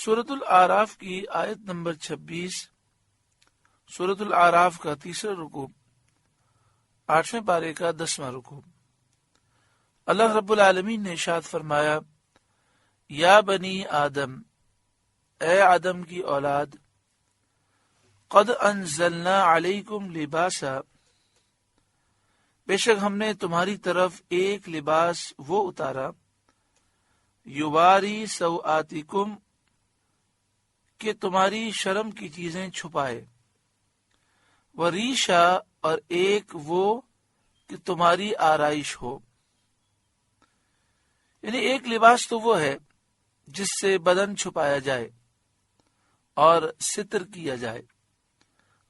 سورۃ الاعراف کی آیت نمبر 26، سورۃ الاعراف کا تیسرا رکوع، 8ویں پارے کا 10واں رکوع۔ اللہ رب العالمین نے ارشاد فرمایا، یا بنی آدم، اے آدم کی اولاد، قد انزلنا علیکم لباسا، بے شک ہم نے تمہاری طرف ایک لباس وہ اتارا، یواری سوآتکم، کہ تمہاری شرم کی چیزیں چھپائے، وریشا، اور ایک وہ کہ تمہاری آرائش ہو۔ یعنی ایک لباس تو وہ ہے جس سے بدن چھپایا جائے اور ستر کیا جائے،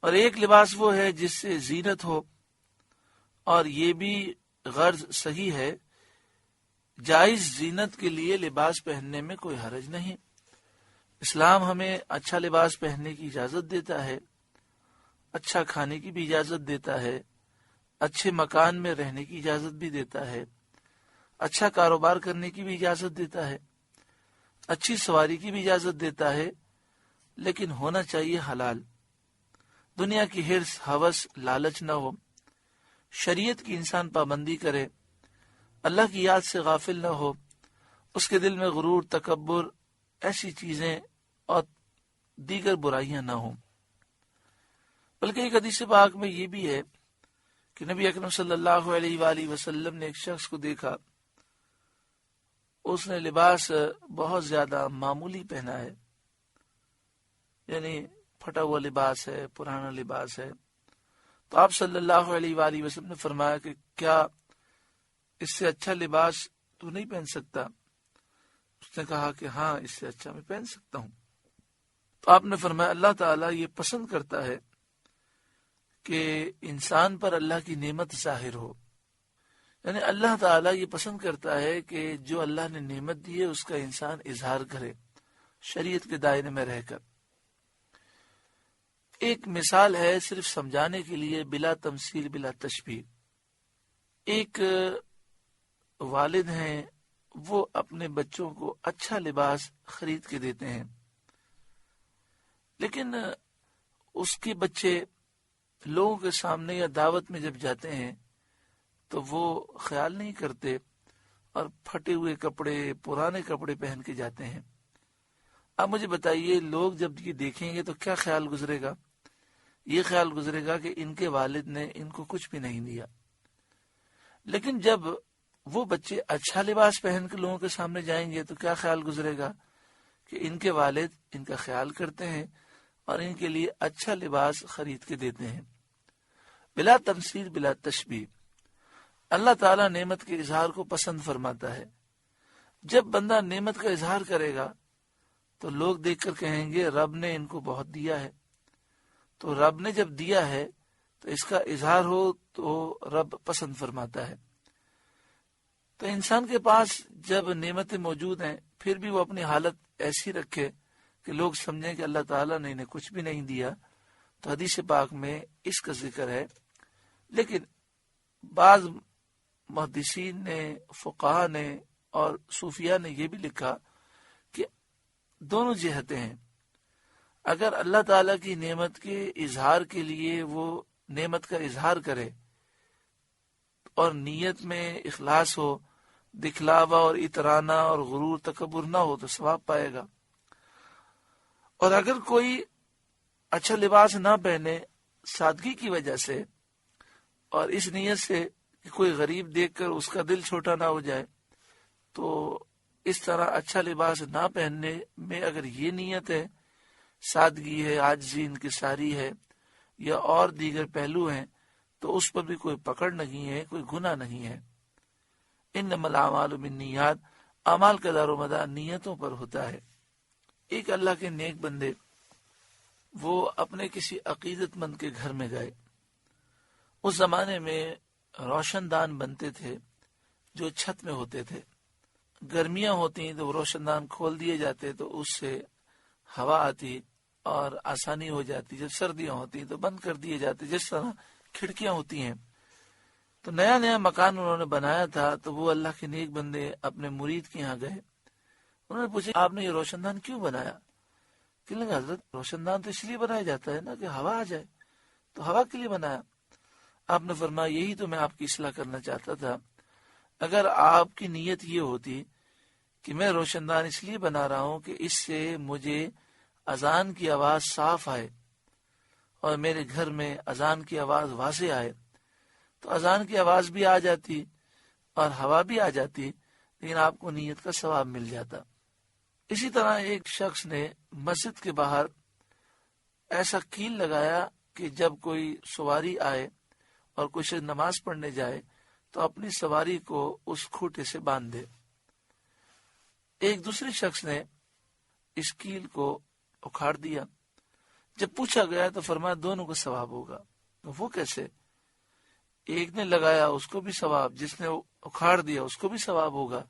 اور ایک لباس وہ ہے جس سے زینت ہو، اور یہ بھی غرض صحیح ہے، جائز زینت کے لیے لباس پہننے میں کوئی حرج نہیں۔ اسلام ہمیں اچھا لباس پہننے کی اجازت دیتا ہے، اچھا کھانے کی بھی اجازت دیتا ہے، اچھے مکان میں رہنے کی اجازت بھی دیتا ہے، اچھا کاروبار کرنے کی بھی اجازت دیتا ہے، اچھی سواری کی بھی اجازت دیتا ہے، لیکن ہونا چاہیے حلال۔ دنیا کی حرص، ہوس، لالچ نہ ہو، شریعت کی انسان پابندی کرے، اللہ کی یاد سے غافل نہ ہو، اس کے دل میں غرور، تکبر، ایسی چیزیں اور دیگر برائیاں نہ ہوں۔ بلکہ ایک حدیث پاک میں یہ بھی ہے کہ نبی اکرم صلی اللہ علیہ وآلہ وسلم نے ایک شخص کو دیکھا، اس نے لباس بہت زیادہ معمولی پہنا ہے، یعنی پھٹا ہوا لباس ہے، پرانا لباس ہے۔ تو آپ صلی اللہ علیہ وآلہ وسلم نے فرمایا کہ کیا اس سے اچھا لباس تو نہیں پہن سکتا؟ اس نے کہا کہ ہاں، اس سے اچھا میں پہن سکتا ہوں۔ تو آپ نے فرمایا اللہ تعالیٰ یہ پسند کرتا ہے کہ انسان پر اللہ کی نعمت ظاہر ہو، یعنی اللہ تعالیٰ یہ پسند کرتا ہے کہ جو اللہ نے نعمت دی ہے اس کا انسان اظہار کرے شریعت کے دائرے میں رہ کر۔ ایک مثال ہے صرف سمجھانے کے لیے، بلا تمثیل بلا تشبیہ۔ ایک والد ہیں، وہ اپنے بچوں کو اچھا لباس خرید کے دیتے ہیں، لیکن اس کے بچے لوگوں کے سامنے یا دعوت میں جب جاتے ہیں تو وہ خیال نہیں کرتے اور پھٹے ہوئے کپڑے، پرانے کپڑے پہن کے جاتے ہیں۔ اب مجھے بتائیے، لوگ جب یہ دیکھیں گے تو کیا خیال گزرے گا؟ یہ خیال گزرے گا کہ ان کے والد نے ان کو کچھ بھی نہیں دیا۔ لیکن جب وہ بچے اچھا لباس پہن کے لوگوں کے سامنے جائیں گے تو کیا خیال گزرے گا کہ ان کے والد ان کا خیال کرتے ہیں اور ان کے لیے اچھا لباس خرید کے دیتے ہیں۔ بلا تمثیل بلا تشبیہ، اللہ تعالیٰ نعمت کے اظہار کو پسند فرماتا ہے۔ جب بندہ نعمت کا اظہار کرے گا تو لوگ دیکھ کر کہیں گے رب نے ان کو بہت دیا ہے، تو رب نے جب دیا ہے تو اس کا اظہار ہو تو رب پسند فرماتا ہے۔ تو انسان کے پاس جب نعمتیں موجود ہیں پھر بھی وہ اپنی حالت ایسی رکھے کہ لوگ سمجھیں کہ اللہ تعالیٰ نے انہیں کچھ بھی نہیں دیا، تو حدیث پاک میں اس کا ذکر ہے۔ لیکن بعض محدثین نے، فقہاء نے اور صوفیاء نے یہ بھی لکھا کہ دونوں جہتیں ہیں۔ اگر اللہ تعالیٰ کی نعمت کے اظہار کے لیے وہ نعمت کا اظہار کرے اور نیت میں اخلاص ہو، دکھلاوا اور اترانا اور غرور تکبر نہ ہو تو ثواب پائے گا۔ اور اگر کوئی اچھا لباس نہ پہنے سادگی کی وجہ سے اور اس نیت سے کہ کوئی غریب دیکھ کر اس کا دل چھوٹا نہ ہو جائے، تو اس طرح اچھا لباس نہ پہننے میں اگر یہ نیت ہے، سادگی ہے، عاجزی انکساری ہے یا اور دیگر پہلو ہیں، تو اس پر بھی کوئی پکڑ نہیں ہے، کوئی گناہ نہیں ہے۔ انما الاعمال بالنیات، اعمال کا دار و مدار نیتوں پر ہوتا ہے۔ ایک اللہ کے نیک بندے وہ اپنے کسی عقیدت مند کے گھر میں گئے۔ اس زمانے میں روشن دان بنتے تھے جو چھت میں ہوتے تھے۔ گرمیاں ہوتی تو روشن دان کھول دیے جاتے تو اس سے ہوا آتی اور آسانی ہو جاتی۔ جب سردیاں ہوتی تو بند کر دیے جاتے، جس طرح کھڑکیاں ہوتی ہیں۔ تو نیا نیا مکان انہوں نے بنایا تھا، تو وہ اللہ کے نیک بندے اپنے مرید کے یہاں گئے۔ انہوں نے پوچھا آپ نے یہ روشن دان کیوں بنایا؟ کہنے لگا حضرت روشن دان تو اس لیے بنایا جاتا ہے نا کہ ہوا آ جائے، تو ہوا کے لیے بنایا۔ آپ نے فرمایا یہی تو میں آپ کی اصلاح کرنا چاہتا تھا، اگر آپ کی نیت یہ ہوتی کہ میں روشن دان اس لیے بنا رہا ہوں کہ اس سے مجھے اذان کی آواز صاف آئے اور میرے گھر میں اذان کی آواز واضح آئے، تو اذان کی آواز بھی آ جاتی اور ہوا بھی آ جاتی، لیکن آپ کو نیت کا ثواب مل جاتا۔ اسی طرح ایک شخص نے مسجد کے باہر ایسا کیل لگایا کہ جب کوئی سواری آئے اور کچھ نماز پڑھنے جائے تو اپنی سواری کو اس کھوٹے سے باندھ دے۔ ایک دوسرے شخص نے اس کیل کو اکھاڑ دیا۔ جب پوچھا گیا تو فرمایا دونوں کو ثواب ہوگا۔ وہ کیسے؟ ایک نے لگایا اس کو بھی ثواب، جس نے اکھاڑ دیا اس کو بھی ثواب ہوگا۔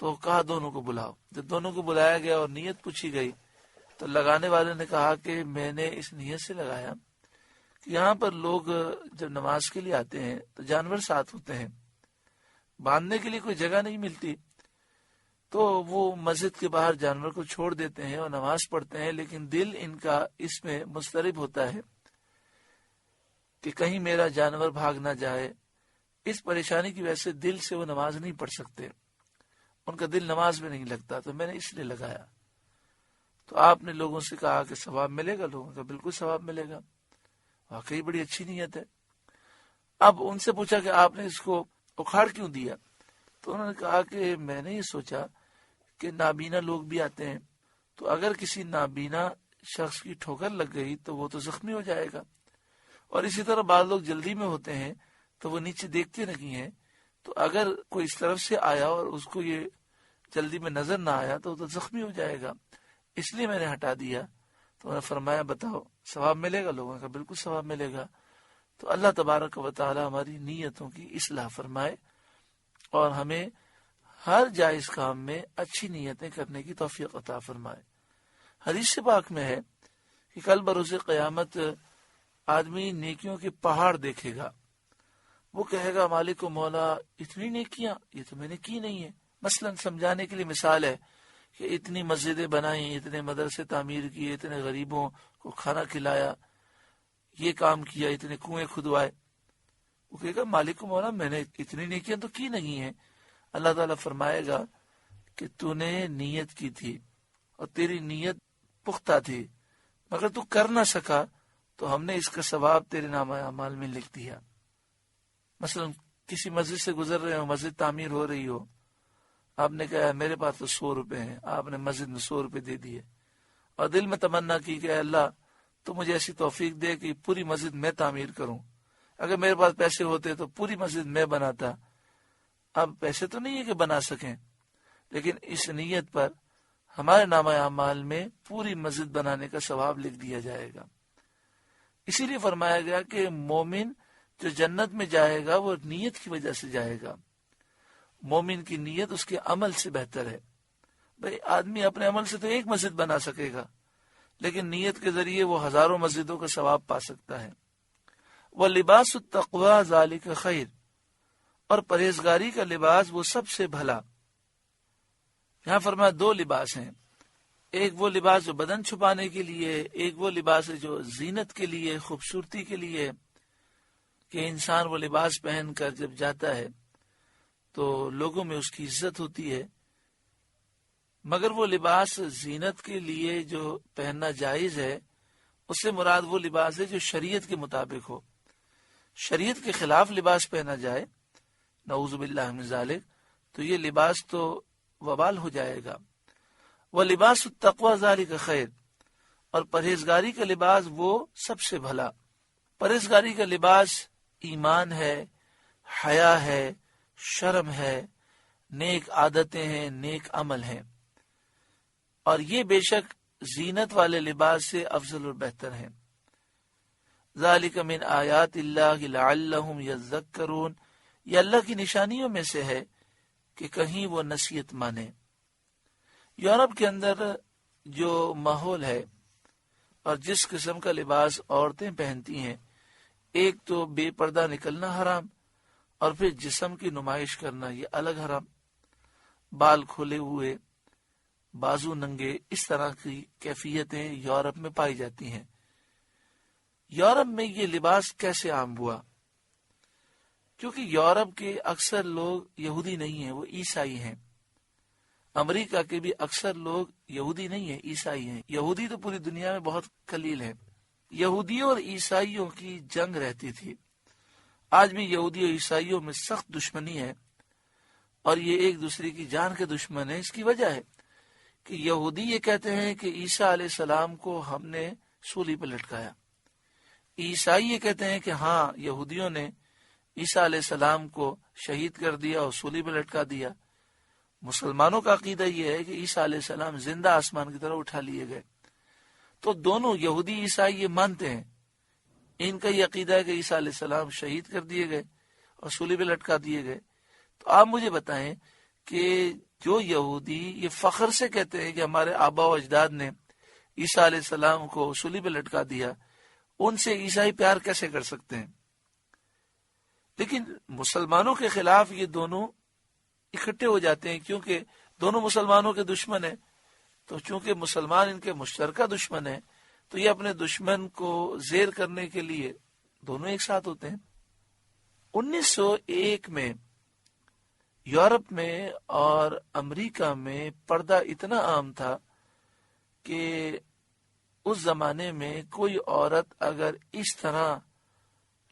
تو کہا دونوں کو بلاؤ۔ جب دونوں کو بلایا گیا اور نیت پوچھی گئی تو لگانے والے نے کہا کہ میں نے اس نیت سے لگایا کہ یہاں پر لوگ جب نماز کے لیے آتے ہیں تو جانور ساتھ ہوتے ہیں، باندھنے کے لیے کوئی جگہ نہیں ملتی، تو وہ مسجد کے باہر جانور کو چھوڑ دیتے ہیں اور نماز پڑھتے ہیں، لیکن دل ان کا اس میں مضطرب ہوتا ہے کہ کہیں میرا جانور بھاگ نہ جائے۔ اس پریشانی کی وجہ سے دل سے وہ نماز نہیں پڑھ سکتے، ان کا دل نماز میں نہیں لگتا، تو میں نے اس لیے لگایا۔ تو آپ نے لوگوں سے کہا کہ ثواب ملے گا؟ لوگوں کا بالکل ثواب ملے گا، واقعی بڑی اچھی نیت ہے۔ اب ان سے پوچھا کہ آپ نے اس کو اکھاڑ کیوں دیا؟ تو انہوں نے کہا کہ میں نے یہ سوچا کہ نابینا لوگ بھی آتے ہیں، تو اگر کسی نابینا شخص کی ٹھوکر لگ گئی تو وہ تو زخمی ہو جائے گا، اور اسی طرح بعض لوگ جلدی میں ہوتے ہیں تو وہ نیچے دیکھتے نہیں ہیں، تو اگر کوئی اس طرف سے آیا اور اس کو یہ جلدی میں نظر نہ آیا تو وہ تو زخمی ہو جائے گا، اس لیے میں نے ہٹا دیا۔ تو انہوں نے فرمایا بتاؤ ثواب ملے گا؟ لوگوں کا بالکل ثواب ملے گا۔ تو اللہ تبارک و تعالی ہماری نیتوں کی اصلاح فرمائے اور ہمیں ہر جائز کام میں اچھی نیتیں کرنے کی توفیق عطا فرمائے۔ حدیث پاک میں ہے کہ کل بروز قیامت آدمی نیکیوں کے پہاڑ دیکھے گا، وہ کہے گا مالک و مولا اتنی نیکیاں یہ تو میں نے کی نہیں ہے۔ مثلا سمجھانے کے لیے مثال ہے کہ اتنی مسجدیں بنائیں، اتنے مدرسے تعمیر کیے، اتنے غریبوں کو کھانا کھلایا، یہ کام کیا، اتنے کنویں کھدوائے، وہ کہے گا مالک و مولا میں نے اتنی نیکیاں تو کی نہیں ہیں۔ اللہ تعالیٰ فرمائے گا کہ تو نے نیت کی تھی اور تیری نیت پختہ تھی، مگر تو کر نہ سکا تو ہم نے اس کا ثواب تیرے نامہ اعمال میں لکھ دیا۔ مثلا کسی مسجد سے گزر رہے ہو، مسجد تعمیر ہو رہی ہو، آپ نے کہا میرے پاس تو 100 روپے ہیں، آپ نے مسجد میں 100 روپے دے دیے اور دل میں تمنا کی کہ اللہ تو مجھے ایسی توفیق دے کہ پوری مسجد میں تعمیر کروں، اگر میرے پاس پیسے ہوتے تو پوری مسجد میں بناتا۔ اب پیسے تو نہیں ہے کہ بنا سکیں، لیکن اس نیت پر ہمارے نامہ اعمال میں پوری مسجد بنانے کا ثواب لکھ دیا جائے گا۔ اسی لیے فرمایا گیا کہ مومن جو جنت میں جائے گا وہ نیت کی وجہ سے جائے گا۔ مومن کی نیت اس کے عمل سے بہتر ہے۔ بھئی آدمی اپنے عمل سے تو ایک مسجد بنا سکے گا، لیکن نیت کے ذریعے وہ ہزاروں مسجدوں کا ثواب پا سکتا ہے۔ وَلِبَاسُ التَّقْوَى ذَلِكَ خَيْرٌ، اور پرہیزگاری کا لباس وہ سب سے بھلا۔ یہاں فرمایا 2 لباس ہیں، ایک وہ لباس جو بدن چھپانے کے لیے، ایک وہ لباس ہے جو زینت کے لیے، خوبصورتی کے لیے، کہ انسان وہ لباس پہن کر جب جاتا ہے تو لوگوں میں اس کی عزت ہوتی ہے۔ مگر وہ لباس زینت کے لیے جو پہننا جائز ہے، اس سے مراد وہ لباس ہے جو شریعت کے مطابق ہو۔ شریعت کے خلاف لباس پہنا جائے نعوذ باللہ من ذالک تو یہ لباس تو وبال ہو جائے گا۔ وَلِبَاسُ التَّقْوَى ذَلِكَ خَيْرٌ، اور پرہیزگاری کا لباس وہ سب سے بھلا۔ پرہیزگاری کا لباس ایمان ہے، حیا ہے، شرم ہے، نیک عادتیں ہیں، نیک عمل ہیں، اور یہ بے شک زینت والے لباس سے افضل اور بہتر ہیں۔ ذَلِكَ مِنْ آیات اللہ لَعَلَّهُمْ يَذَّكَّرُونَ، یہ اللہ کی نشانیوں میں سے ہے کہ کہیں وہ نصیحت مانے۔ یورپ کے اندر جو ماحول ہے اور جس قسم کا لباس عورتیں پہنتی ہیں، ایک تو بے پردہ نکلنا حرام، اور پھر جسم کی نمائش کرنا یہ الگ حرام۔ بال کھولے ہوئے، بازو ننگے، اس طرح کی کیفیتیں یورپ میں پائی جاتی ہیں۔ یورپ میں یہ لباس کیسے عام ہوا؟ کیونکہ یورپ کے اکثر لوگ یہودی نہیں ہیں، وہ عیسائی ہیں۔ امریکہ کے بھی اکثر لوگ یہودی نہیں ہیں، عیسائی ہیں۔ یہودی تو پوری دنیا میں بہت قلیل ہیں۔ یہودیوں اور عیسائیوں کی جنگ رہتی تھی۔ آج بھی یہودی اور عیسائیوں میں سخت دشمنی ہے، اور یہ ایک دوسرے کی جان کے دشمن ہیں۔ اس کی وجہ ہے کہ یہودی یہ کہتے ہیں کہ عیسیٰ علیہ السلام کو ہم نے سولی پہ لٹکایا، عیسائی یہ کہتے ہیں کہ ہاں یہودیوں نے عیسیٰ علیہ السلام کو شہید کر دیا اور سولی پہ لٹکا دیا۔ مسلمانوں کا عقیدہ یہ ہے کہ عیسیٰ علیہ السلام زندہ آسمان کی طرف اٹھا لیے گئے۔ تو دونوں یہودی عیسائی یہ مانتے ہیں، ان کا یہ عقیدہ ہے کہ عیسیٰ علیہ السلام شہید کر دیے گئے اور سولی پہ لٹکا دیے گئے۔ تو آپ مجھے بتائیں کہ جو یہودی یہ فخر سے کہتے ہیں کہ ہمارے آبا و اجداد نے عیسیٰ علیہ السلام کو سولی پہ لٹکا دیا، ان سے عیسائی پیار کیسے کر سکتے ہیں؟ لیکن مسلمانوں کے خلاف یہ دونوں اکٹھے ہو جاتے ہیں، کیونکہ دونوں مسلمانوں کے دشمن ہیں۔ تو چونکہ مسلمان ان کے مشترکہ دشمن ہیں، تو یہ اپنے دشمن کو زیر کرنے کے لیے دونوں ایک ساتھ ہوتے ہیں۔ 1901 میں یورپ میں اور امریکہ میں پردہ اتنا عام تھا کہ اس زمانے میں کوئی عورت اگر اس طرح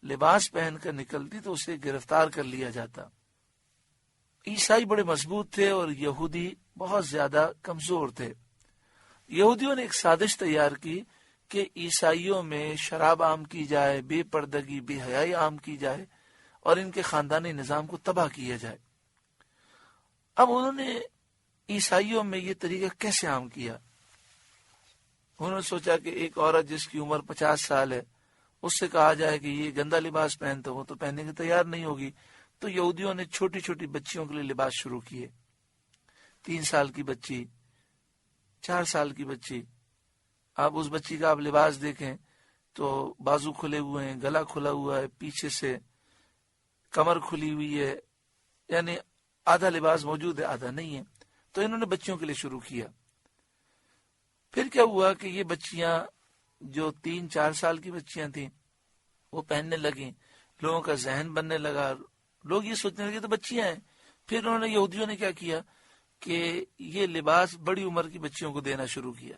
لباس پہن کر نکلتی تو اسے گرفتار کر لیا جاتا۔ عیسائی بڑے مضبوط تھے اور یہودی بہت زیادہ کمزور تھے۔ یہودیوں نے ایک سازش تیار کی کہ عیسائیوں میں شراب عام کی جائے، بے پردگی، بے حیائی عام کی جائے اور ان کے خاندانی نظام کو تباہ کیا جائے۔ اب انہوں نے عیسائیوں میں یہ طریقہ کیسے عام کیا؟ انہوں نے سوچا کہ ایک عورت جس کی عمر 50 سال ہے، اس سے کہا جائے کہ یہ گندا لباس پہنتا، وہ تو پہننے کے تیار نہیں ہوگی۔ تو یہودیوں نے چھوٹی چھوٹی بچیوں کے لیے لباس شروع کیے۔ 3 سال کی بچی، 4 سال کی بچی، آپ اس بچی کا آپ لباس دیکھیں تو بازو کھلے ہوئے ہیں، گلا کھلا ہوا ہے، پیچھے سے کمر کھلی ہوئی ہے، یعنی آدھا لباس موجود ہے آدھا نہیں ہے۔ تو انہوں نے بچیوں کے لیے شروع کیا۔ پھر کیا ہوا کہ یہ بچیاں جو 3-4 سال کی بچیاں تھیں وہ پہننے لگیں، لوگوں کا ذہن بننے لگا، لوگ یہ سوچنے لگے تو بچیاں ہیں۔ پھر انہوں نے یہودیوں نے کیا کیا کہ یہ لباس بڑی عمر کی بچیوں کو دینا شروع کیا،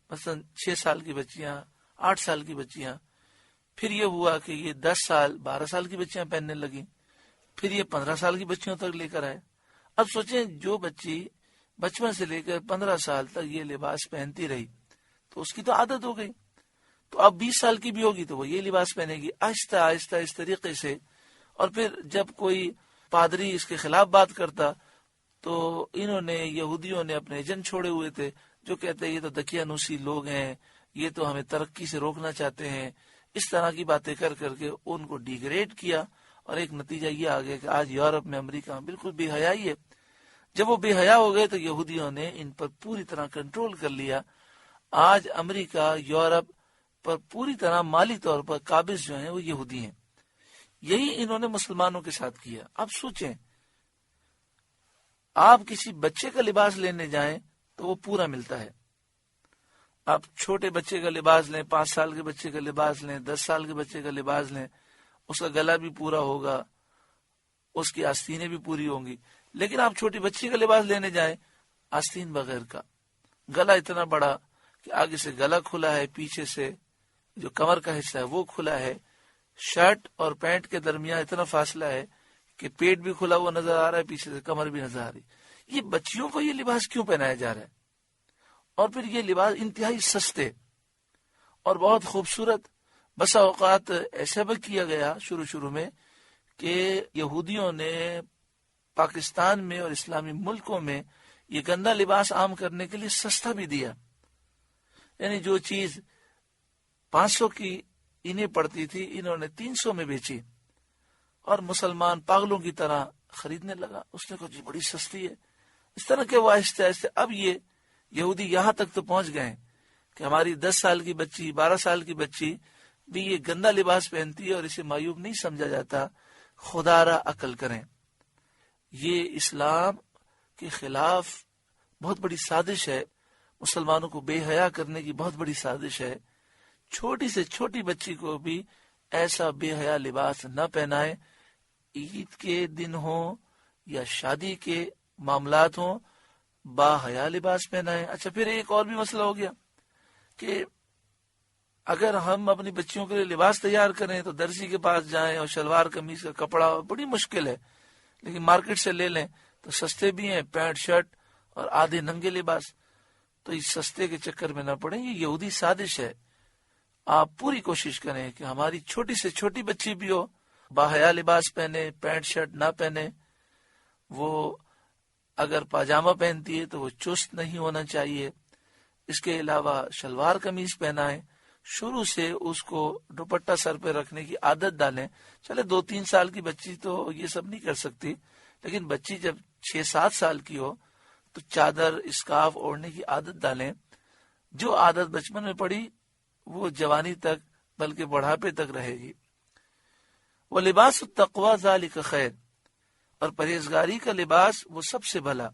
مثلا 6 سال کی بچیاں، 8 سال کی بچیاں۔ پھر یہ ہوا کہ یہ 10 سال 12 سال کی بچیاں پہننے لگیں، پھر یہ 15 سال کی بچیوں تک لے کر آئے۔ اب سوچیں جو بچی بچپن سے لے کر 15 سال تک یہ لباس پہنتی رہی تو اس کی تو عادت ہو گئی، تو اب 20 سال کی بھی ہوگی تو وہ یہ لباس پہنے گی، آہستہ آہستہ اس طریقے سے۔ اور پھر جب کوئی پادری اس کے خلاف بات کرتا تو انہوں نے یہودیوں نے اپنے ایجنٹ چھوڑے ہوئے تھے جو کہتے ہیں یہ تو دقیانوسی لوگ ہیں، یہ تو ہمیں ترقی سے روکنا چاہتے ہیں، اس طرح کی باتیں کر کر کے ان کو ڈیگریڈ کیا۔ اور ایک نتیجہ یہ آ گیا کہ آج یورپ میں، امریکہ میں بالکل بے حیائی ہے۔ جب وہ بے حیا ہو گئے تو یہودیوں نے ان پر پوری طرح کنٹرول کر لیا۔ آج امریکہ، یورپ پر پوری طرح مالی طور پر قابض جو ہیں وہ یہودی ہیں۔ یہی انہوں نے مسلمانوں کے ساتھ کیا۔ اب سوچیں، آپ کسی بچے کا لباس لینے جائیں تو وہ پورا ملتا ہے۔ آپ چھوٹے بچے کا لباس لیں، 5 سال کے بچے کا لباس لیں، 10 سال کے بچے کا لباس لیں، اس کا گلا بھی پورا ہوگا، اس کی آستینیں بھی پوری ہوں گی۔ لیکن آپ چھوٹی بچی کا لباس لینے جائیں، آستین بغیر کا، گلا اتنا بڑا کہ آگے سے گلا کھلا ہے، پیچھے سے جو کمر کا حصہ ہے وہ کھلا ہے، شرٹ اور پینٹ کے درمیان اتنا فاصلہ ہے کہ پیٹ بھی کھلا ہوا نظر آ رہا ہے، پیچھے سے کمر بھی نظر آ رہی۔ یہ بچیوں کو یہ لباس کیوں پہنایا جا رہا ہے؟ اور پھر یہ لباس انتہائی سستے اور بہت خوبصورت، بسا اوقات ایسا بھی کیا گیا شروع میں کہ یہودیوں نے پاکستان میں اور اسلامی ملکوں میں یہ گندا لباس عام کرنے کے لیے سستا بھی دیا، یعنی جو چیز 500 کی انہیں پڑتی تھی انہوں نے 300 میں بیچی، اور مسلمان پاگلوں کی طرح خریدنے لگا۔ اس نے کہا جی بڑی سستی ہے۔ اس طرح کہ وہ آہستہ آہستہ اب یہ یہودی یہاں تک تو پہنچ گئے کہ ہماری 10 سال کی بچی، 12 سال کی بچی بھی یہ گندا لباس پہنتی ہے اور اسے معیوب نہیں سمجھا جاتا۔ خدا را عقل کریں، یہ اسلام کے خلاف بہت بڑی سازش ہے، مسلمانوں کو بے حیا کرنے کی بہت بڑی سازش ہے۔ چھوٹی سے چھوٹی بچی کو بھی ایسا بے حیا لباس نہ پہنائے، عید کے دن ہو یا شادی کے معاملات ہوں، با حیا لباس پہنائے۔ اچھا، پھر ایک اور بھی مسئلہ ہو گیا کہ اگر ہم اپنی بچیوں کے لیے لباس تیار کریں تو درزی کے پاس جائیں اور شلوار قمیض کا کپڑا بڑی مشکل ہے، لیکن مارکیٹ سے لے لیں تو سستے بھی ہیں، پینٹ شرٹ اور آدھے ننگے لباس۔ تو اس سستے کے چکر میں نہ پڑیں، یہ یہودی سازش ہے۔ آپ پوری کوشش کریں کہ ہماری چھوٹی سے چھوٹی بچی بھی ہو باحیا لباس پہنے، پینٹ شرٹ نہ پہنے۔ وہ اگر پاجامہ پہنتی ہے تو وہ چست نہیں ہونا چاہیے۔ اس کے علاوہ شلوار قمیض پہنائیں، شروع سے اس کو دوپٹہ سر پہ رکھنے کی عادت ڈالیں۔ چلے 2-3 سال کی بچی تو یہ سب نہیں کر سکتی، لیکن بچی جب 6-7 سال کی ہو تو چادر اسکارف اوڑھنے کی عادت ڈالیں۔ جو عادت بچپن میں پڑی وہ جوانی تک بلکہ بڑھاپے تک رہے گی۔ وَلِبَاسُ التَّقْوَى ذَلِكَ خَيْرٌ، اور پرہیزگاری کا لباس وہ سب سے بھلا۔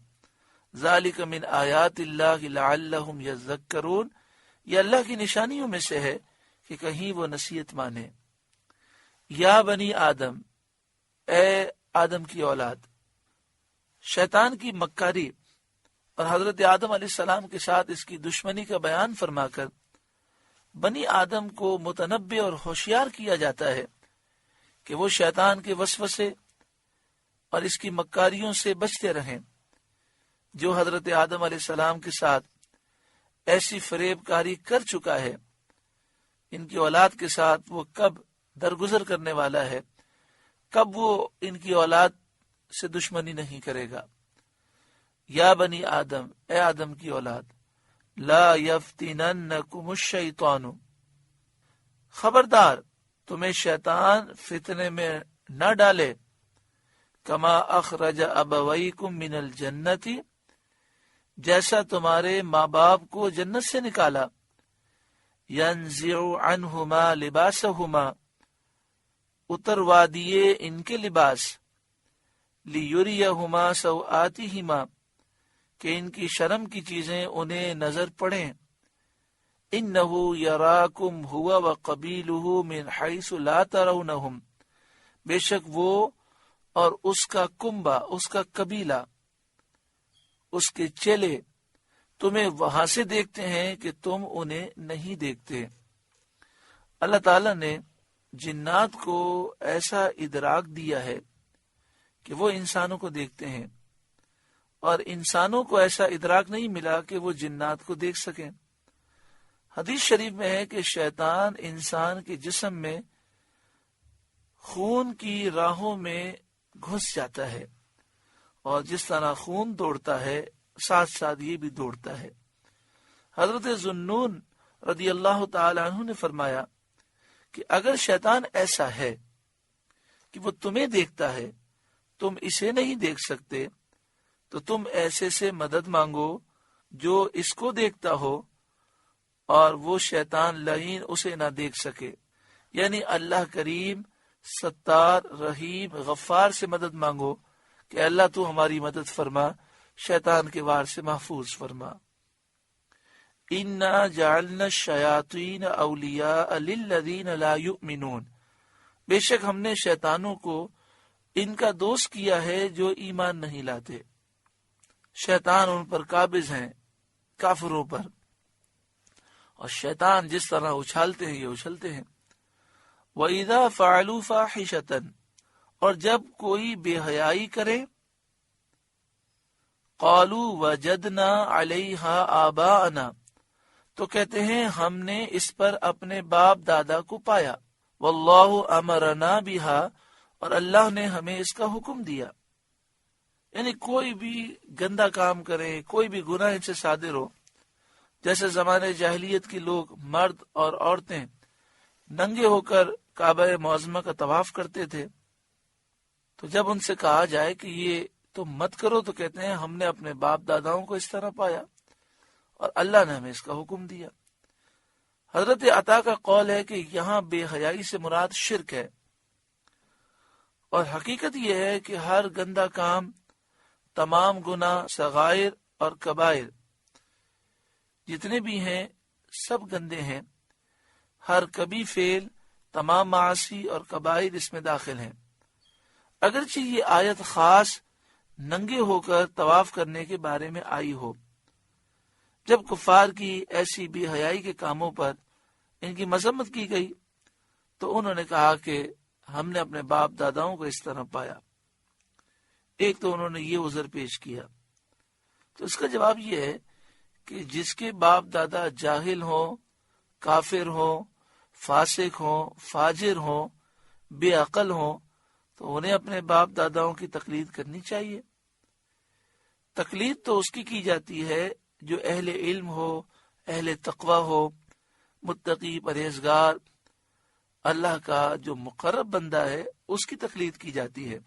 ذَلِكَ مِنْ آیات اللہ لَعَلَّهُمْ يَذَّكَّرُونَ، یہ اللہ کی نشانیوں میں سے ہے کہ کہیں وہ نصیحت مانے۔ یا بنی آدم، اے آدم کی اولاد، شیطان کی مکاری اور حضرت آدم علیہ السلام کے ساتھ اس کی دشمنی کا بیان فرما کر بنی آدم کو متنبہ اور ہوشیار کیا جاتا ہے کہ وہ شیطان کے وسوسے اور اس کی مکاریوں سے بچتے رہیں۔ جو حضرت آدم علیہ السلام کے ساتھ ایسی فریب کاری کر چکا ہے، ان کی اولاد کے ساتھ وہ کب درگزر کرنے والا ہے، کب وہ ان کی اولاد سے دشمنی نہیں کرے گا۔ یا بنی آدم، اے آدم کی اولاد، لا یفتننکم الشیطان، خبردار تمہیں شیطان فتنے میں نہ ڈالے، کما اخرج ابویکم من الجنت، جیسا تمہارے ماں باپ کو جنت سے نکالا، ینزع عنہما لباسہما، اتروا دیے ان کے لباس، لیریہما سوآتہما، کہ ان کی شرم کی چیزیں انہیں نظر پڑیں، انہ یراکم ہوا وقبیلہ من حیث لا ترونہم، بے شک وہ اور اس کا کنبہ، اس کا قبیلہ، اس کے چیلے تمہیں وہاں سے دیکھتے ہیں کہ تم انہیں نہیں دیکھتے۔ اللہ تعالیٰ نے جنات کو ایسا ادراک دیا ہے کہ وہ انسانوں کو دیکھتے ہیں، اور انسانوں کو ایسا ادراک نہیں ملا کہ وہ جنات کو دیکھ سکیں۔ حدیث شریف میں ہے کہ شیطان انسان کے جسم میں خون کی راہوں میں گھس جاتا ہے، اور جس طرح خون دوڑتا ہے ساتھ ساتھ یہ بھی دوڑتا ہے۔ حضرت ذوالنون رضی اللہ تعالی عنہ نے فرمایا کہ اگر شیطان ایسا ہے کہ وہ تمہیں دیکھتا ہے، تم اسے نہیں دیکھ سکتے، تو تم ایسے سے مدد مانگو جو اس کو دیکھتا ہو اور وہ شیطان لعین اسے نہ دیکھ سکے۔ یعنی اللہ کریم، ستار، رحیم، غفار سے مدد مانگو کہ اللہ تو ہماری مدد فرما، شیطان کے وار سے محفوظ فرما۔ اِنَّا جَعَلْنَا الشَّيَاطِينَ أَوْلِيَاءَ لِلَّذِينَ لَا يُؤْمِنُونَ، بے شک ہم نے شیطانوں کو ان کا دوست کیا ہے جو ایمان نہیں لاتے۔ شیطان ان پر قابض ہیں، کافروں پر، اور شیطان جس طرح اچھالتے ہیں یہ اچھلتے ہیں۔ وَإِذَا فَعَلُوا فَاحِشَةً، اور جب کوئی بے حیائی کرے، قَالُوا وَجَدْنَا عَلَيْهَا آبَاءَنَا، تو کہتے ہیں ہم نے اس پر اپنے باپ دادا کو پایا، وَاللَّهُ أَمَرَنَا بِهَا، اور اللہ نے ہمیں اس کا حکم دیا۔ یعنی کوئی بھی گندا کام کرے، کوئی بھی گناہ سے صادر ہو، جیسے زمانے جاہلیت کے لوگ مرد اور عورتیں ننگے ہو کر کعبہ معظمہ کا طواف کرتے تھے، تو جب ان سے کہا جائے کہ یہ تم مت کرو تو کہتے ہیں ہم نے اپنے باپ داداؤں کو اس طرح پایا اور اللہ نے ہمیں اس کا حکم دیا۔ حضرت عطا کا قول ہے کہ یہاں بے حیائی سے مراد شرک ہے، اور حقیقت یہ ہے کہ ہر گندا کام، تمام گناہ صغائر اور کبائر جتنے بھی ہیں سب گندے ہیں. ہر کبھی فعل تمام معاصی اور کبائر اس میں داخل ہیں. اگرچہ یہ آیت خاص ننگے ہو کر طواف کرنے کے بارے میں آئی ہو، جب کفار کی ایسی بے حیائی کے کاموں پر ان کی مذمت کی گئی تو انہوں نے کہا کہ ہم نے اپنے باپ داداؤں کو اس طرح پایا. ایک تو انہوں نے یہ عذر پیش کیا. تو اس کا جواب یہ ہے کہ جس کے باپ دادا جاہل ہوں، کافر ہوں، فاسق ہوں، فاجر ہوں، بے عقل ہوں، تو انہیں اپنے باپ داداؤں کی تقلید کرنی چاہیے. تقلید تو اس کی جاتی ہے جو اہل علم ہو، اہل تقوی ہو، متقی پرہیزگار، اللہ کا جو مقرب بندہ ہے اس کی تقلید کی جاتی ہے.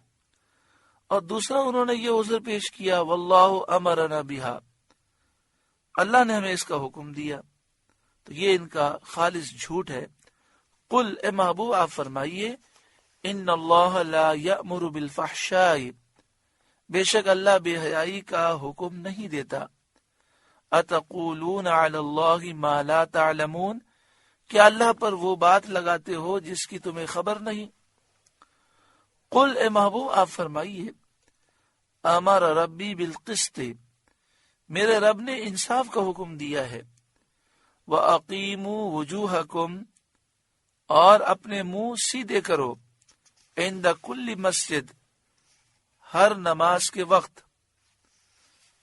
اور دوسرا انہوں نے یہ عذر پیش کیا واللہ امرنا بہا، اللہ نے ہمیں اس کا حکم دیا. تو یہ ان کا خالص جھوٹ ہے. قل اے محبوب آپ فرمائیے ان اللہ لا یأمر بالفحشاء، بے شک اللہ بے حیائی کا حکم نہیں دیتا. اتقولون علی اللہ ما لا تعلمون، کیا اللہ پر وہ بات لگاتے ہو جس کی تمہیں خبر نہیں. قل اے محبوب آپ فرمائیے امر ربی بالقسط، میرے رب نے انصاف کا حکم دیا ہے. وَأَقِیمُوا وُجُوهَكُمْ، اور اپنے منہ سیدھے کرو، عند کل مسجد، ہر نماز کے وقت.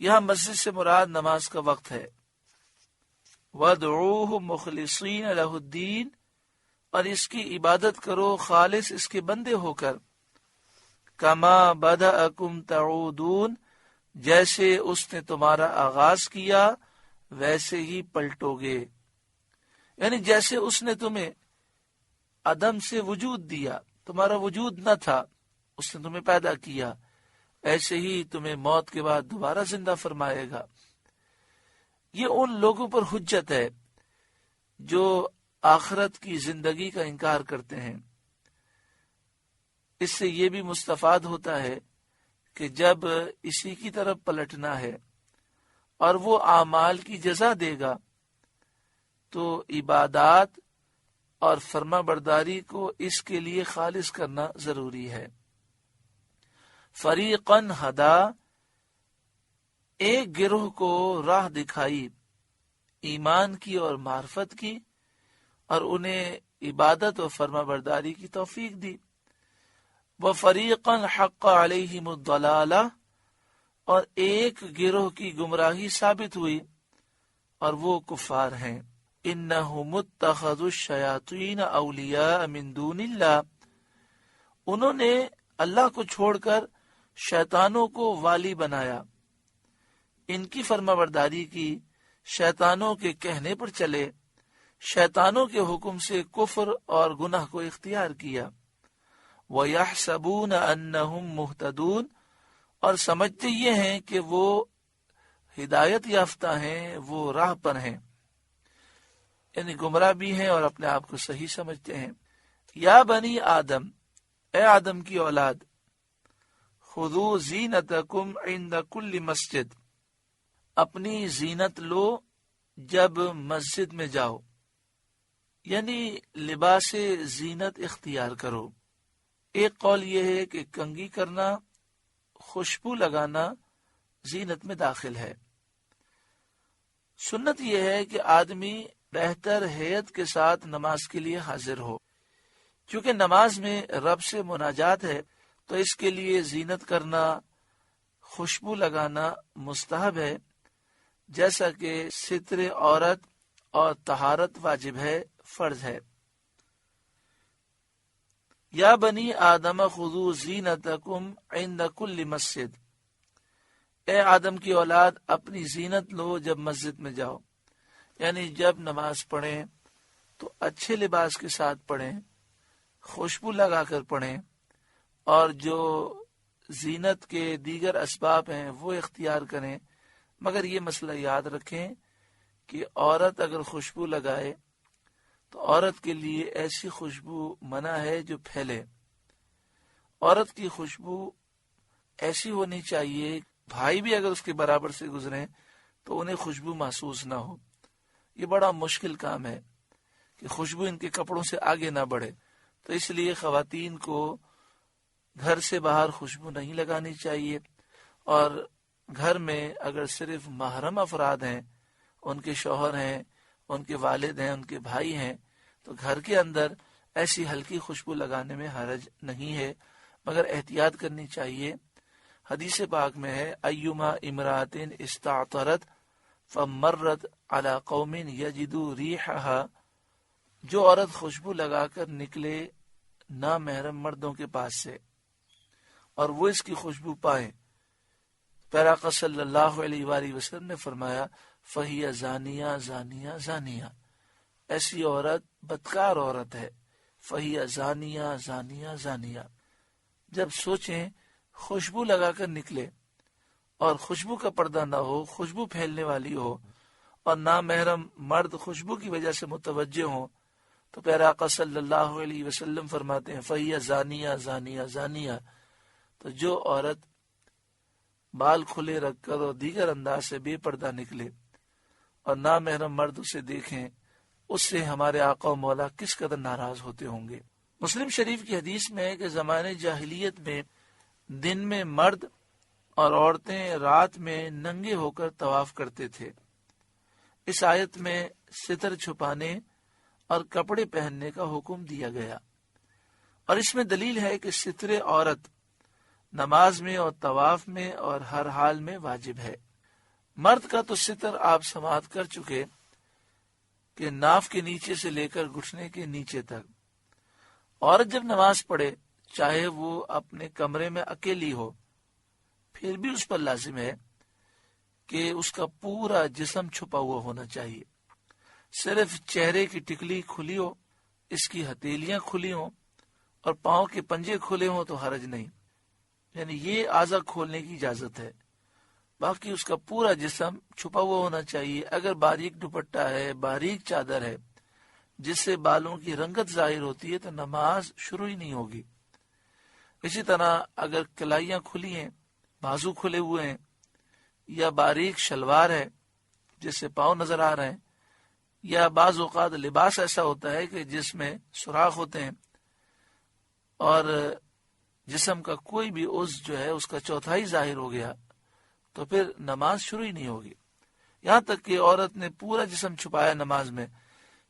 یہاں مسجد سے مراد نماز کا وقت ہے. وَادْعُوهُ مُخْلِصِينَ لَهُ الدِّينَ، اور اس کی عبادت کرو خالص اس کے بندے ہو کر. کما بدأکم تعودون، جیسے اس نے تمہارا آغاز کیا ویسے ہی پلٹو گے. یعنی جیسے اس نے تمہیں عدم سے وجود دیا، تمہارا وجود نہ تھا، اس نے تمہیں پیدا کیا، ایسے ہی تمہیں موت کے بعد دوبارہ زندہ فرمائے گا. یہ ان لوگوں پر حجت ہے جو آخرت کی زندگی کا انکار کرتے ہیں. اس سے یہ بھی مستفاد ہوتا ہے کہ جب اسی کی طرف پلٹنا ہے اور وہ اعمال کی جزا دے گا تو عبادات اور فرما برداری کو اس کے لیے خالص کرنا ضروری ہے. فریقاً ہدا، ایک گروہ کو راہ دکھائی ایمان کی اور معرفت کی، اور انہیں عبادت اور فرما برداری کی توفیق دی. وَفَرِيقًا حَقَّ عَلَيْهِمُ الضَّلَالَةُ، اور ایک گروہ کی گمراہی ثابت ہوئی اور وہ کفار ہیں. إِنَّهُمُ اتَّخَذُوا الشَّيَاطِينَ أَوْلِيَاءَ مِن دُونِ اللَّهِ، انہوں نے اللہ کو چھوڑ کر شیطانوں کو والی بنایا. ان کی فرما برداری کی، شیطانوں کے کہنے پر چلے، شیطانوں کے حکم سے کفر اور گناہ کو اختیار کیا. وَيَحْسَبُونَ أَنَّهُمْ مُهْتَدُونَ، اور سمجھتے یہ ہیں کہ وہ ہدایت یافتہ ہیں، وہ راہ پر ہیں، یعنی گمراہ بھی ہیں اور اپنے آپ کو صحیح سمجھتے ہیں. یا بنی آدم، اے آدم کی اولاد، خذوا زینتکم عند کل مسجد، اپنی زینت لو جب مسجد میں جاؤ، یعنی لباس زینت اختیار کرو. ایک قول یہ ہے کہ کنگھی کرنا، خوشبو لگانا زینت میں داخل ہے. سنت یہ ہے کہ آدمی بہتر ہیئت کے ساتھ نماز کے لیے حاضر ہو. کیونکہ نماز میں رب سے مناجات ہے تو اس کے لیے زینت کرنا، خوشبو لگانا مستحب ہے، جیسا کہ ستر عورت اور طہارت واجب ہے، فرض ہے. یا بنی آدم خذوا زینتکم عند کل مسجد، اے آدم کی اولاد اپنی زینت لو جب مسجد میں جاؤ، یعنی جب نماز پڑھیں تو اچھے لباس کے ساتھ پڑھیں، خوشبو لگا کر پڑھیں، اور جو زینت کے دیگر اسباب ہیں وہ اختیار کریں. مگر یہ مسئلہ یاد رکھیں کہ عورت اگر خوشبو لگائے تو عورت کے لیے ایسی خوشبو منع ہے جو پھیلے. عورت کی خوشبو ایسی ہونی چاہیے بھائی بھی اگر اس کے برابر سے گزریں تو انہیں خوشبو محسوس نہ ہو. یہ بڑا مشکل کام ہے کہ خوشبو ان کے کپڑوں سے آگے نہ بڑھے. تو اس لیے خواتین کو گھر سے باہر خوشبو نہیں لگانی چاہیے، اور گھر میں اگر صرف محرم افراد ہیں، ان کے شوہر ہیں، ان کے والد ہیں، ان کے بھائی ہیں، تو گھر کے اندر ایسی ہلکی خوشبو لگانے میں حرج نہیں ہے، مگر احتیاط کرنی چاہیے. حدیث پاک میں ہے ایما امرات استعطرت فمرت علی قوم یجدوا ریحها، جو عورت خوشبو لگا کر نکلے نامحرم مردوں کے پاس سے اور وہ اس کی خوشبو پائیں، پیارا آقا صلی اللہ علیہ وآلہ وسلم نے فرمایا فہی زانیہ زانیہ زانیہ، ایسی عورت بدکار عورت ہے. فہی زانیہ زانیہ زانیہ. جب سوچیں خوشبو لگا کر نکلے اور خوشبو کا پردہ نہ ہو، خوشبو پھیلنے والی ہو، اور نامحرم مرد خوشبو کی وجہ سے متوجہ ہوں، تو پیارا آقا صلی اللہ علیہ وسلم فرماتے ہیں فہی زانیہ زانیہ زانیہ. تو جو عورت بال کھلے رکھ کر اور دیگر انداز سے بے پردہ نکلے اور نامحرم مرد اسے دیکھیں، اس سے ہمارے آقا و مولا کس قدر ناراض ہوتے ہوں گے. مسلم شریف کی حدیث میں ہے کہ زمانے جاہلیت میں دن میں مرد اور عورتیں رات میں ننگے ہو کر طواف کرتے تھے. اس آیت میں ستر چھپانے اور کپڑے پہننے کا حکم دیا گیا، اور اس میں دلیل ہے کہ ستر عورت نماز میں اور طواف میں اور ہر حال میں واجب ہے. مرد کا تو ستر آپ سماعت کر چکے کہ ناف کے نیچے سے لے کر گھٹنے کے نیچے تک. عورت جب نماز پڑھے، چاہے وہ اپنے کمرے میں اکیلی ہو، پھر بھی اس پر لازم ہے کہ اس کا پورا جسم چھپا ہوا ہونا چاہیے. صرف چہرے کی ٹکلی کھلی ہو، اس کی ہتھیلیاں کھلی ہوں اور پاؤں کے پنجے کھلے ہوں تو حرج نہیں، یعنی یہ اعضاء کھولنے کی اجازت ہے. باقی اس کا پورا جسم چھپا ہوا ہونا چاہیے. اگر باریک دوپٹہ ہے، باریک چادر ہے جس سے بالوں کی رنگت ظاہر ہوتی ہے تو نماز شروع ہی نہیں ہوگی. اسی طرح اگر کلائیاں کھلی ہیں، بازو کھلے ہوئے ہیں، یا باریک شلوار ہے جس سے پاؤں نظر آ رہے ہیں، یا بعض اوقات لباس ایسا ہوتا ہے کہ جس میں سوراخ ہوتے ہیں اور جسم کا کوئی بھی عضو جو ہے اس کا چوتھائی ظاہر ہو گیا، تو پھر نماز شروع ہی نہیں ہوگی. یہاں تک کہ عورت نے پورا جسم چھپایا نماز میں،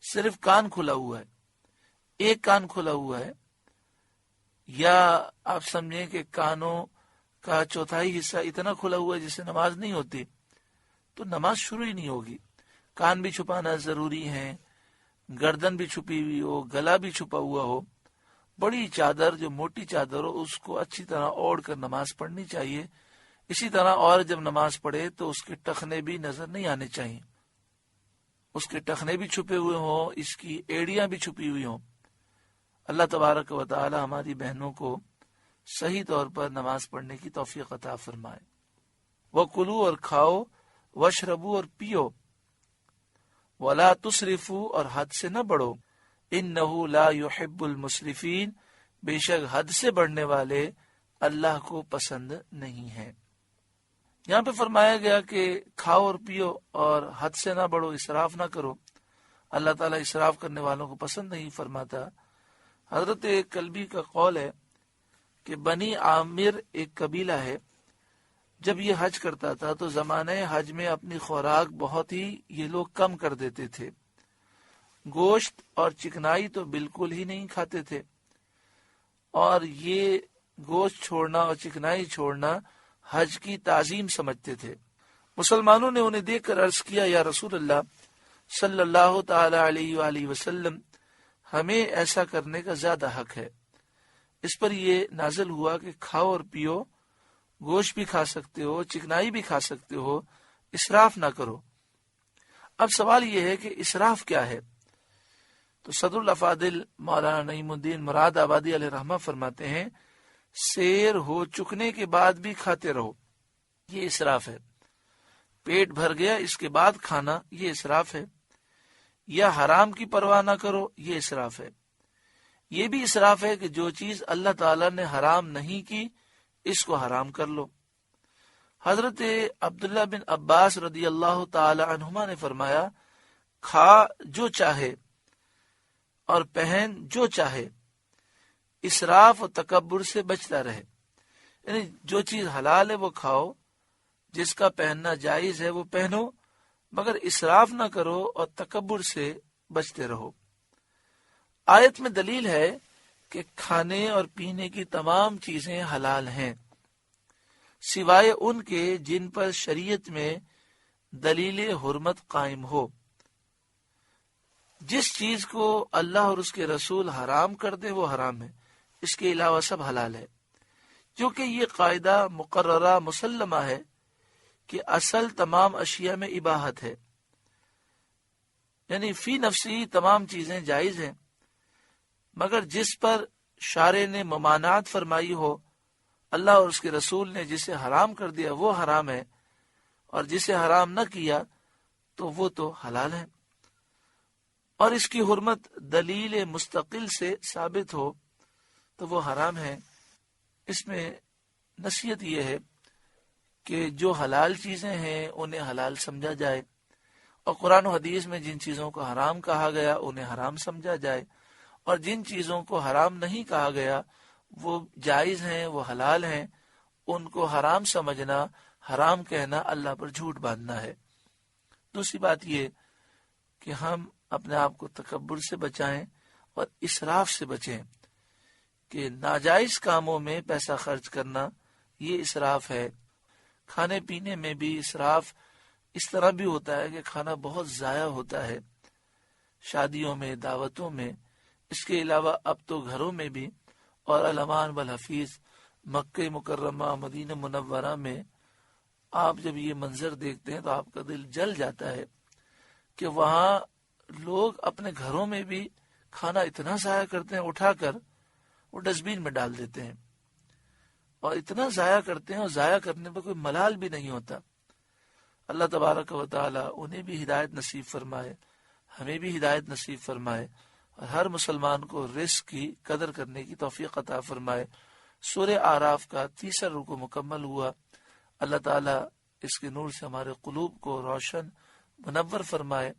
صرف کان کھلا ہوا ہے، ایک کان کھلا ہوا ہے، یا آپ سمجھیں کہ کانوں کا چوتھائی حصہ اتنا کھلا ہوا ہے جس سے نماز نہیں ہوتی، تو نماز شروع ہی نہیں ہوگی. کان بھی چھپانا ضروری ہے، گردن بھی چھپی ہوئی ہو، گلا بھی چھپا ہوا ہو، بڑی چادر جو موٹی چادر ہو اس کو اچھی طرح اوڑھ کر نماز پڑھنی چاہیے. اسی طرح اور جب نماز پڑھے تو اس کے ٹخنے بھی نظر نہیں آنے چاہیے، اس کے ٹخنے بھی چھپے ہوئے ہوں، اس کی ایڑیاں بھی چھپی ہوئی ہوں. اللہ تبارک و تعالی ہماری بہنوں کو صحیح طور پر نماز پڑھنے کی توفیق عطا فرمائے. وَكُلُوا اور کھاؤ، وَاشْرَبُوا اور پیو، وَلَا تُسْرِفُوا اور حد سے نہ بڑھو، إِنَّهُ لَا يُحِبُّ الْمُسْرِفِينَ بے شک حد سے بڑھنے والے اللہ کو پسند نہیں ہیں. یہاں پہ فرمایا گیا کہ کھاؤ اور پیو اور حد سے نہ بڑھو، اسراف نہ کرو. اللہ تعالیٰ اسراف کرنے والوں کو پسند نہیں فرماتا. حضرت کلبی کا قول ہے کہ بنی عامر ایک قبیلہ ہے، جب یہ حج کرتا تھا تو زمانہ حج میں اپنی خوراک بہت ہی یہ لوگ کم کر دیتے تھے. گوشت اور چکنائی تو بالکل ہی نہیں کھاتے تھے، اور یہ گوشت چھوڑنا اور چکنائی چھوڑنا حج کی تعظیم سمجھتے تھے. مسلمانوں نے انہیں دیکھ کر عرض کیا، یا رسول اللہ صلی اللہ تعالی علیہ وآلہ وسلم، ہمیں ایسا کرنے کا زیادہ حق ہے. اس پر یہ نازل ہوا کہ کھاؤ اور پیو، گوشت بھی کھا سکتے ہو، چکنائی بھی کھا سکتے ہو، اسراف نہ کرو. اب سوال یہ ہے کہ اسراف کیا ہے؟ تو صدر الافاضل مولانا نعیم الدین مراد آبادی علیہ رحمہ فرماتے ہیں، سیر ہو چکنے کے بعد بھی کھاتے رہو، یہ اسراف ہے. پیٹ بھر گیا اس کے بعد کھانا، یہ اسراف ہے. یا حرام کی پرواہ نہ کرو، یہ اسراف ہے. یہ بھی اسراف ہے کہ جو چیز اللہ تعالیٰ نے حرام نہیں کی اس کو حرام کر لو. حضرت عبداللہ بن عباس رضی اللہ تعالی عنہما نے فرمایا، کھا جو چاہے اور پہن جو چاہے، اسراف و تکبر سے بچتا رہے. یعنی جو چیز حلال ہے وہ کھاؤ، جس کا پہننا جائز ہے وہ پہنو، مگر اسراف نہ کرو اور تکبر سے بچتے رہو. آیت میں دلیل ہے کہ کھانے اور پینے کی تمام چیزیں حلال ہیں، سوائے ان کے جن پر شریعت میں دلیل حرمت قائم ہو. جس چیز کو اللہ اور اس کے رسول حرام کر دے وہ حرام ہے، اس کے علاوہ سب حلال ہے. کیونکہ یہ قاعدہ مقررہ مسلمہ ہے کہ اصل تمام اشیاء میں اباحت ہے، یعنی فی نفسی تمام چیزیں جائز ہیں، مگر جس پر شارع نے ممانعت فرمائی ہو، اللہ اور اس کے رسول نے جسے حرام کر دیا وہ حرام ہے، اور جسے حرام نہ کیا تو وہ تو حلال ہے. اور اس کی حرمت دلیل مستقل سے ثابت ہو تو وہ حرام ہے. اس میں نصیحت یہ ہے کہ جو حلال چیزیں ہیں انہیں حلال سمجھا جائے، اور قرآن و حدیث میں جن چیزوں کو حرام کہا گیا انہیں حرام سمجھا جائے، اور جن چیزوں کو حرام نہیں کہا گیا وہ جائز ہیں، وہ حلال ہیں، ان کو حرام سمجھنا، حرام کہنا اللہ پر جھوٹ باندھنا ہے. دوسری بات یہ کہ ہم اپنے آپ کو تکبر سے بچائیں اور اسراف سے بچیں، کہ ناجائز کاموں میں پیسہ خرچ کرنا یہ اسراف ہے. کھانے پینے میں بھی اسراف اس طرح بھی ہوتا ہے کہ کھانا بہت ضائع ہوتا ہے، شادیوں میں، دعوتوں میں. اس کے علاوہ اب تو گھروں میں بھی، اور الامان والحفیظ مکہ مکرمہ مدینہ منورہ میں آپ جب یہ منظر دیکھتے ہیں تو آپ کا دل جل جاتا ہے کہ وہاں لوگ اپنے گھروں میں بھی کھانا اتنا ضائع کرتے ہیں، اٹھا کر وہ ڈسٹ بین میں ڈال دیتے ہیں، اور اتنا ضائع کرتے ہیں، اور ضائع کرنے پہ کوئی ملال بھی نہیں ہوتا. اللہ تبارک و تعالی انہیں بھی ہدایت نصیب فرمائے، ہمیں بھی ہدایت نصیب فرمائے، اور ہر مسلمان کو رزق کی قدر کرنے کی توفیق عطا فرمائے. سورہ اعراف کا 3 رکوع مکمل ہوا. اللہ تعالی اس کے نور سے ہمارے قلوب کو روشن منور فرمائے.